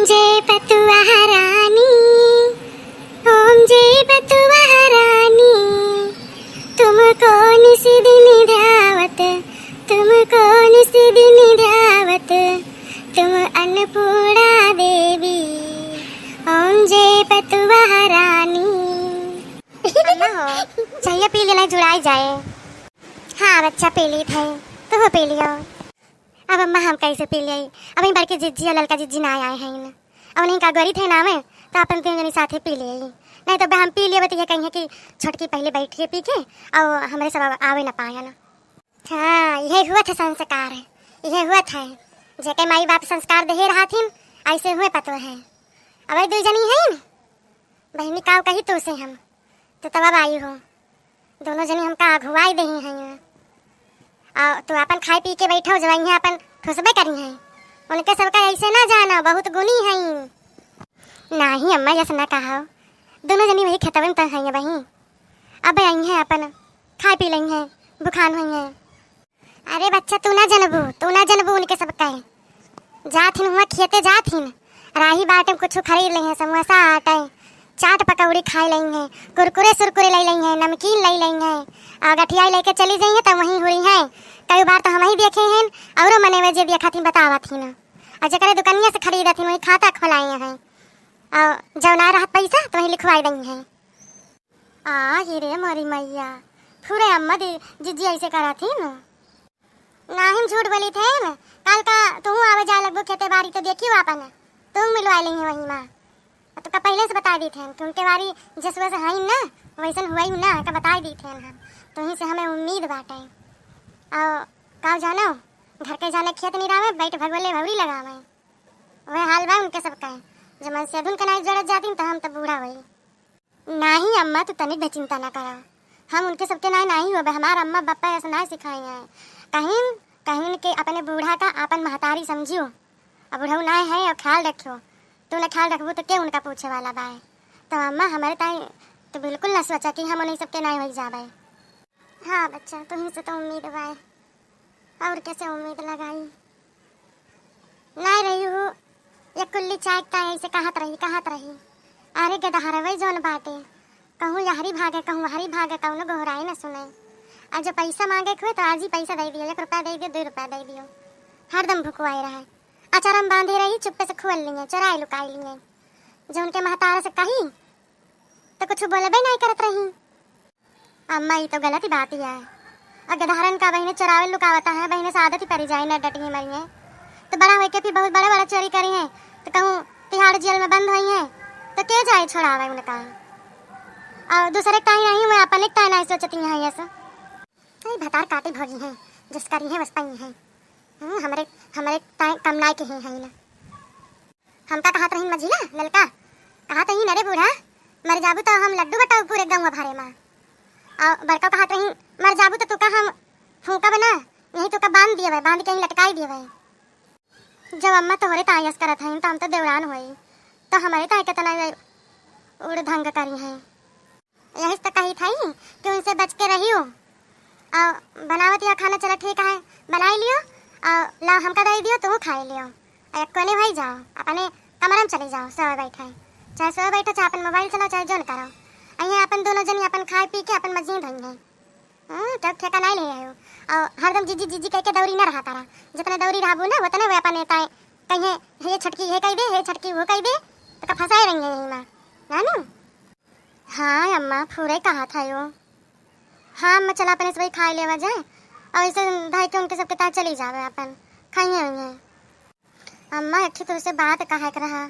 जय पतुआ रानी, ओम जय पतुआ रानी, तुमको निसी दिन ध्यावत, तुमको निसी दिन ध्यावत, तुम अन्नपूर्णा देवी, ओम जय पतुआ रानी। चाहिए पी लेना, जुड़ाई जाए। हाँ बच्चा पी ली थे, तो पी लियो। अब अम्मा हम कैसे पी लिए? अब इन बड़के जिज्जी और लड़का जिज्जी ना आए हैं इन, अब उन्हीं का गरी थे ना में, तो अपन तीन जनी साथे पी लिए। नहीं तो हम पी लिए तो कहीं कि छोटकी पहले बैठ के पी के और हमारे सब आवे ना पाया ना। हाँ यही हुआ था संस्कार, यही हुआ था जेके माई बाप संस्कार दे रहा थी, ऐसे हुए पतो है। अब दो जनी है बहनी का कही तो से हम तो तब आई हो, दोनों जनी हमका अगुवाई दे हैं। तो अपन खाए पी के बैठो जब यहाँ अपन ठुसबे करी हैं, उनके सबका ऐसे ना जाना, बहुत गुनी है नहीं अम्मा जैसे ना कहा। दोनों जनी वही खेतवे में तो हैं वही, अब आई हैं अपन खाए पी लेंगे हैं, बुखार हुई हैं। अरे बच्चा तू ना जनबू उनके सबका जाथिन हुआ खेते जाथिन, राही बाटे कुछ खरीद लेंगे, समोसा आटे चाट पकौड़ी खाई लेंगे, कुरकुरे सुरकुरे ले लेंगे, नमकीन ले लेंगे, और गठिया लेके चली जाएंगे तो वहीं हुई है। कई बार तो हम ही देखे हैं और मने में जे दिया खाती बतावा थी ना, और जकरे दुकानिया से खरीदा थी वही खाता खोलाए हैं, और जब ना रहा पैसा तो वही लिखवाई देंगे हैं। रे मोरी मैया पूरे अम्मा जिज्जी ऐसे करा थी ना हम झूठ बोली थे ना। कल का तू आवे जा लगभग खेते बारी तो देखियो अपन तुम मिलवा लेंगे वही माँ, तो का पहले से बता दी थे कि उनके बारी जिस वजह से है ना वैसन हुआ ही ना का बता दी थे हम, तो ही से हमें उम्मीद बाटे। और का जानो घर के जाने खेत नहीं रहा बैठ भगवले भवरी लगावे, वह हाल बा उनके सबका जब मन से धुन के नहीं जरूरत जाती तो हम तो बूढ़ा हुई। नहीं अम्मा तो तनिक भी चिंता ना करा, हम उनके सबके नहीं हो, हमारा अम्मा पापा ऐसा ना सिखाए हैं। कहीं कहीं के अपने बूढ़ा का अपन महतारी समझियो, अब बूढ़ा ना है और ख्याल रखियो, तूने ख्याल रखबू तो क्या उनका पूछे वाला बाय। तो अम्मा हमारे ताई तो बिल्कुल ना सोचा कि हम उन्हें सबके नहीं हो जाए। हाँ बच्चा तुम्हें से तो उम्मीद बाय, और कैसे उम्मीद लगाई नहीं रही हूँ। ये कुल्ली चाहता ऐसे कहत रही अरे गदहार वही जोन बाटे, कहूँ यहरी भागे कहूँ वहरी भागे, कहूँ गोहराई न सुने। आज जो पैसा मांगे हुए तो आज ही पैसा दे दियो, 1 रुपया दे दियो 2 रुपया दे दियो, हरदम भुकवाई रहे। अचार हम बांधे रही चुप्पे से खोल लिए, चराई लुकाई लिए, जो उनके महतारा से कही तो कुछ बोले भी नहीं करत रही। अम्मा ये तो गलत ही बात ही है, और गधारन का बहने चरावे लुकावता है, बहने से आदत ही पड़ी जाए न डटी मरी है तो बड़ा हो के फिर बहुत बड़ा चोरी करी है तो कहूँ तिहाड़ जेल में बंद हुई है तो क्या जाए छोड़ावे उनका, और दूसरे टाइम नहीं हुए अपन एक टाइम नहीं सोचती है ऐसा भतार काटी भोगी है जिस करी है बस पाई है। हमारे कम नाय के हैं ना, हमका कहत रही मझिला ललका कहत रही नरे बूढ़ा मर जाबू तो हम लड्डू बटाऊ पूरे गाँव भरे माँ, और बड़का कहत रही मर जाबू तो तुका हम फूका बना यही तुका बांध दिए भाई, बांध के यहीं लटकाई दिए भाई। जब अम्मा तोहरे तायस करत हैं तो हम तो देवरान हुई तो हमारे ताय के तना उड़ धंग करी हैं, यही तो कही थी कि उनसे बच के रही हो, और बनावत या खाना चला ठीक है बनाई लियो, और ला हमका दे दियो तुम खाई लियो, कोने भाई जाओ अपने कमरे में चले जाओ, सोए बैठे चाहे सोए बैठो चाहे अपन मोबाइल चलाओ चाहे जोन करो, अहीं अपन दोनों जनी अपन खाए पी के अपन मजे धंगे तब ठेका नहीं ले आयो, और हरदम जीजी कह के दौरी ना रहा तारा, जितने दौरी रहबू ना उतने वे अपन कहीं हे छटकी हे कह दे हे छटकी वो कह दे तो फंसाए रहेंगे यहीं माँ जानू। हाँ अम्मा पूरे कहा था यो, हाँ मैं चला अपन इस भाई खाई लेवा जाए और इसे भाई के उनके सबके तार चली जावे अपन खाइए हुए। अम्मा अच्छी तरह से बात कहा कर रहा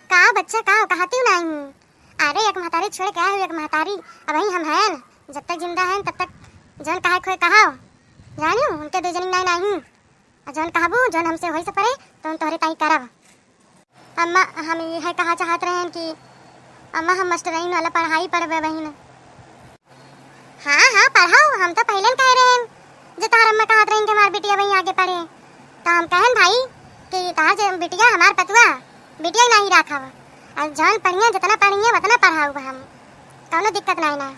का बच्चा का कहती हूँ नहीं हूँ, अरे एक महतारी छोड़ के आए एक महतारी अब वही हम हैं जब तक जिंदा हैं तब तक जौन कहा खोए कहा जानी उनके 2 जनी नहीं और जौन कहबू जौन हमसे वही से पड़े तो हम तोहरे ताई करब। अम्मा हम यह कहा चाहत रहे हैं कि अम्मा हम मास्टराइन वाला पढ़ाई पढ़बे बहन। हाँ पढ़ाओ, हम तो पहले कह रहे हैं जो तार अम्मा कहत रहे कि हमारी बिटिया वहीं आगे पढ़े तो हम कहन भाई कि तार बिटिया हमार पतुआ बिटिया नहीं रखा और जौन पढ़िए जितना पढ़िए उतना पढ़ाऊ हम, कौनो दिक्कत नहीं ना,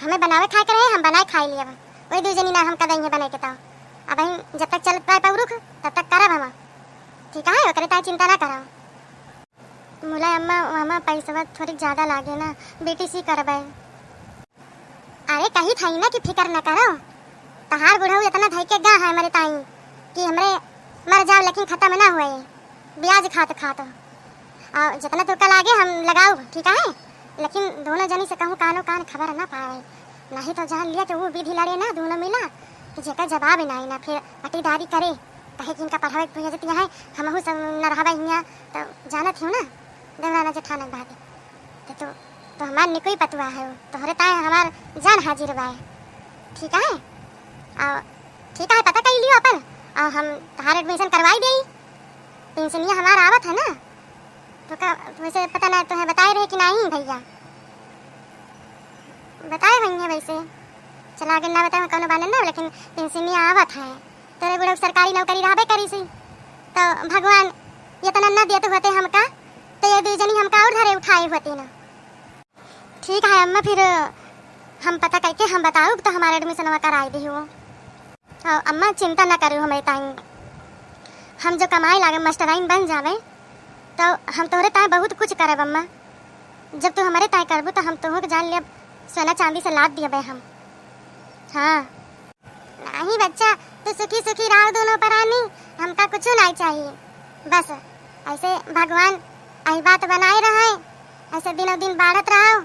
हमें बनावे खाए के रहे हम बनाए खाई लिए वही 2 जनी ना हम कदेंगे बने के तो अब जब तक चल पाए पौरुख तब तक करब हम ठीक है, ओकरे ताई चिंता ना करो। मुला अम्मा मामा पैसा थोड़ी ज़्यादा लागे ना, BTC करबे। अरे कही था ना कि फिकर न करो, तहार बुढ़ऊ इतना धई के गा है हमारे ताई कि हमरे मर जाओ लेकिन खत्म ना हुए ब्याज खात खात। और जितना तो कल आगे हम लगाओ ठीक है, लेकिन दोनों जनी से कहूँ कानो कान खबर ना पाए, नहीं तो जान लिया तो वो विधि लड़े ना दोनों मिला कि जेका जवाब ना ना फिर पटीदारी करे कहे कि इनका पढ़ावे भेजती है हमहू सब न रहबा हियाँ। तो जानत हूँ ना देवराना जेठानक बात तो हमार निकोई पतुआ है तोहरे ताए हमार जान हाजिर बा ठीक है। और ठीक है पता कर लियो अपन, और हम तहार एडमिशन करवाई दे। पेंशनिया हमार आवत है ना, तो का वैसे पता ना तुम्हें बताए रहे कि नहीं भैया? बताए भैया वैसे चला आगे ना बताए कौन बाने ना, लेकिन पेंशनिया आवत है तेरे बुढ़ऊ सरकारी नौकरी रहबे करी सी। तो भगवान ये तना न देते होते हमका तो ये जनी हमका और धरे उठाए होती ना। ठीक है अम्मा, फिर हम पता करके हम बताओ तो हमारे एडमिशन कराई दी हो। और अम्मा चिंता ना करो हमारे ताई, हम जो कमाई लागे मास्टराइन बन जावे तो हम तोहरे ताए बहुत कुछ करब अम्मा। जब तू हमारे ताए करबू तो हम तोह के जान लिया सोना चांदी से लाद दिए हम। हाँ नहीं बच्चा, तो सुखी सुखी रहो दोनों परानी, हमका कुछ नहीं चाहिए, बस ऐसे भगवान आई बात बनाए रहे, ऐसे दिनों दिन बढ़त रहो,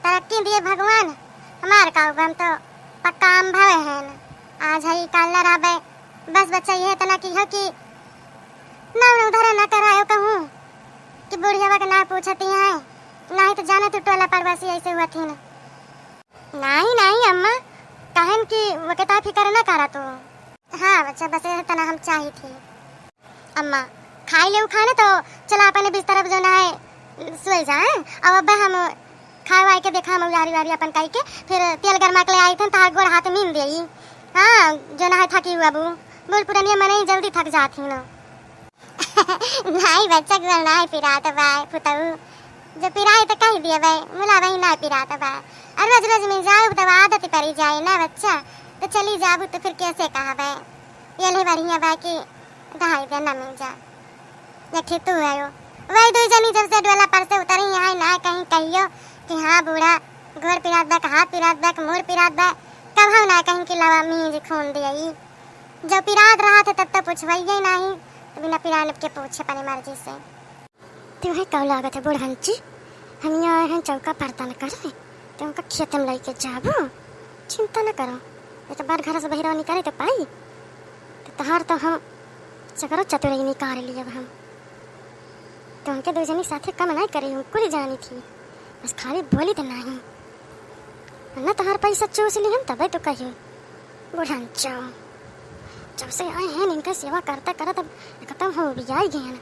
तरक्की दिए भगवान। हमार का हम तो पक्का आम भावे हैं न, आज है काल न रहबे। बस बच्चा यह तना की हो कि ना उधर न करायो कहूँ कि बुढ़िया का ना पूछती है, नहीं तो जाने तो टोला पड़वासी ऐसे हुआ थी ना। नहीं नहीं अम्मा कहन कि वो किताब फिकर न करा तो। हाँ बच्चा बस ये तना हम चाहिए थी। अम्मा खाई ले खाने तो चला अपने बिस्तर जो ना है सोए जाए। अब अब्बा हम खाए वाई के देखा हम वारी वारी अपन कही के फिर तेल गरमा के ले आई थे तार गोड़ हाथ मीन दे। हाँ जो ना है थकी हुआ बू बोल पुरानी मने जल्दी थक जाती ना। नहीं बच्चा गोल ना पिरात बाय पुतऊ जो पिराए तो कह दिए भाई मुला वही ना पिरात बाय। और रोज रोज में जाओ तो आदत पड़ी जाए ना बच्चा, तो चली जाबू तो फिर कैसे कहा भाई ये ले बढ़िया भाई की दहाई दे ना मिल जा ये ठीक तो है वही दो जनी जब से डोला पर से उतरी यहाँ ना कहीं कहियो कि हाँ बूढ़ा गोर पिरात बा हाथ पिरात बा मोर पिरात बा, कब हम ना कहीं कि लवा मीज खून दिए। जब पिरात रहा था तब तो पूछवाइए नहीं, तो बिना पिराने के पूछे अपनी मर्जी से। तुम्हें कब लागत है बूढ़ंची हम यहाँ हैं चौका पड़ता न करे तो उनका खेत में लेके जाबो, चिंता न करो। ये तो बार घर से बहिरा निकाले तो पाई तो तहार तो हम चकरो चतुराई निकाल लिया हम तो उनके दो जनी साथे कम नहीं करे उनको ही जानी थी, बस खाली बोली तो नहीं ना तहार पैसा चूस ली हम तबे तो कहियो बूढ़ंचो। जब से आए हैं इनका सेवा करता करता खत्म हो भी आई गए ना,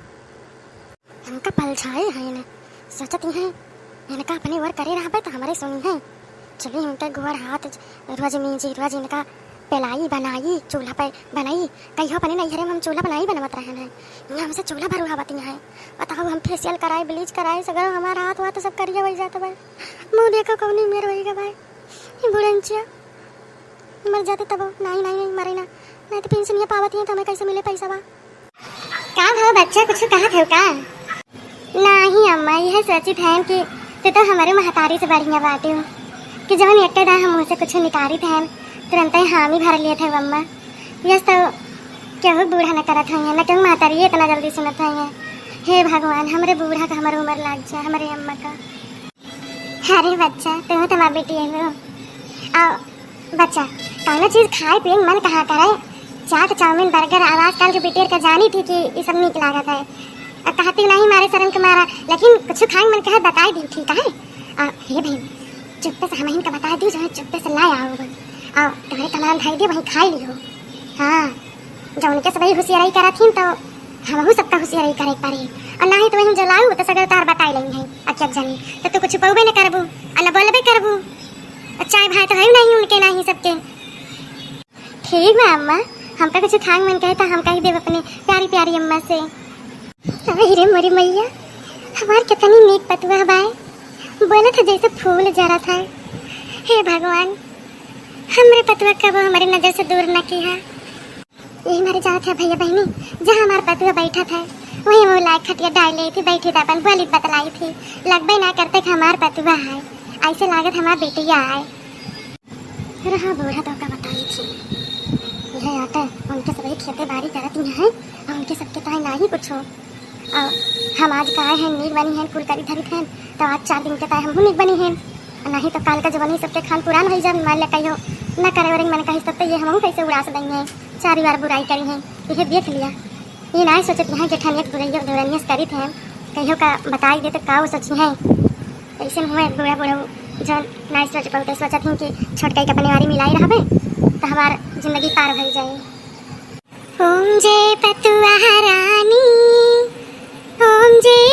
हमका पलझाए हैं ना सोचती हैं इनका अपने वर करे रहा तो हमारे सुनी है चलिए उनका गोर हाथ रोज मीजी रोज इनका पेलाई बनाई चूल्हा पे बनाई कहीं अपने नहीं हम चूल्हा बनाई बनवत रहे हैं हमसे चूल्हा भरुआ बती है। बताओ हम फेशियल कराए ब्लीच कराए सगर हमारा हाथ हुआ तो सब करिए वही जाता भाई मुँह देखो कौन नहीं मेरे वही का भाई बुढ़ंचिया मर जाते तब नहीं नहीं नहीं मरे ना, नहीं तो पेंशन ये पावती है तो हमें कैसे मिले पैसा बा का भाव बच्चा कुछ कहा थे का? नहीं अम्मा यह सोची थे कि तो हमारे महतारी से बढ़िया बाटी हूँ कि जब हम एक हम मुँह से कुछ निकाली थे तुरंत ही हामी भर लिए थे अम्मा। यस तो क्यों बूढ़ा न करत है न क्यों महतारी इतना जल्दी सुनत है। हे भगवान हमारे बूढ़ा का हमारे उम्र लाग जाए हमारे अम्मा का। अरे बच्चा तुम तो माँ बेटी है और बच्चा कौन चीज़ खाए पिए मन कहाँ करे चाट चाउमीन बर्गर आवाज काल के बेटेर का जानी थी कि ये सब निक लागत है और कहती नहीं मारे शर्म के मारा, लेकिन कुछ खाए मन कहे बताई दी ठीक है। हे भाई चुप्पे से हम इनका बता दी जो है चुप्पे से लाए आओ और तुम्हारे तमाम भाई दे वहीं खाई लियो। हाँ जब उनके सब होशियारी करा थी तो हम सबका होशियारी करे पारी और ना ही तो वहीं जो लाऊ तो सगर तार बताई लेंगे अचक जानी तो तू कुछ पौबे न करबू और न बोलबे करबू। चाय भाई तो है नहीं उनके नहीं सबके। ठीक है अम्मा हमका कुछ खांग मन कहे तो हम कही देव अपने प्यारी प्यारी अम्मा से। अरे मोरी मैया हमार कितनी नीक पतुआ बाय बोला था जैसे फूल जरा था। हे भगवान हमारे पतुआ कब हमारे नजर से दूर न किया। ये हमारे जात है भैया बहनी जहाँ हमारा पतुआ बैठा था वही बोला खटिया डाले थी बैठी था अपन बोली बतलाई थी लगबे ना करते कि हमार पतुआ है ऐसे लागत हमार बेटिया है। रहा बूढ़ा तो का बताई थी यह आटा उनके सभी खेते बाड़ी करती हैं और उनके सबके ताई ना ही पूछो और हम आज का है नीक बनी है कुल करी धरी थे तो आज 4 दिन के ताई हम नीक बनी है नहीं तो काल का जब नहीं सबके खान पुरान हो जब मान ले कहियो न करे और मैंने कही सकते ये हम कैसे उड़ा देंगे 4 बार बुराई करी है ये देख लिया ये ना सोचत है कि ठनियत बुराइया धोरनियस करी थे कहियो का बताई दे तो का सोची है ऐसे में हुए बूढ़ा बूढ़ा जो ना सोच पाते सोचत हूँ कि छोटकाई के अपने वारी मिलाई रहबे तो हमार जिंदगी पार हो जाए। ओम जय पतुआ रानी ओम जय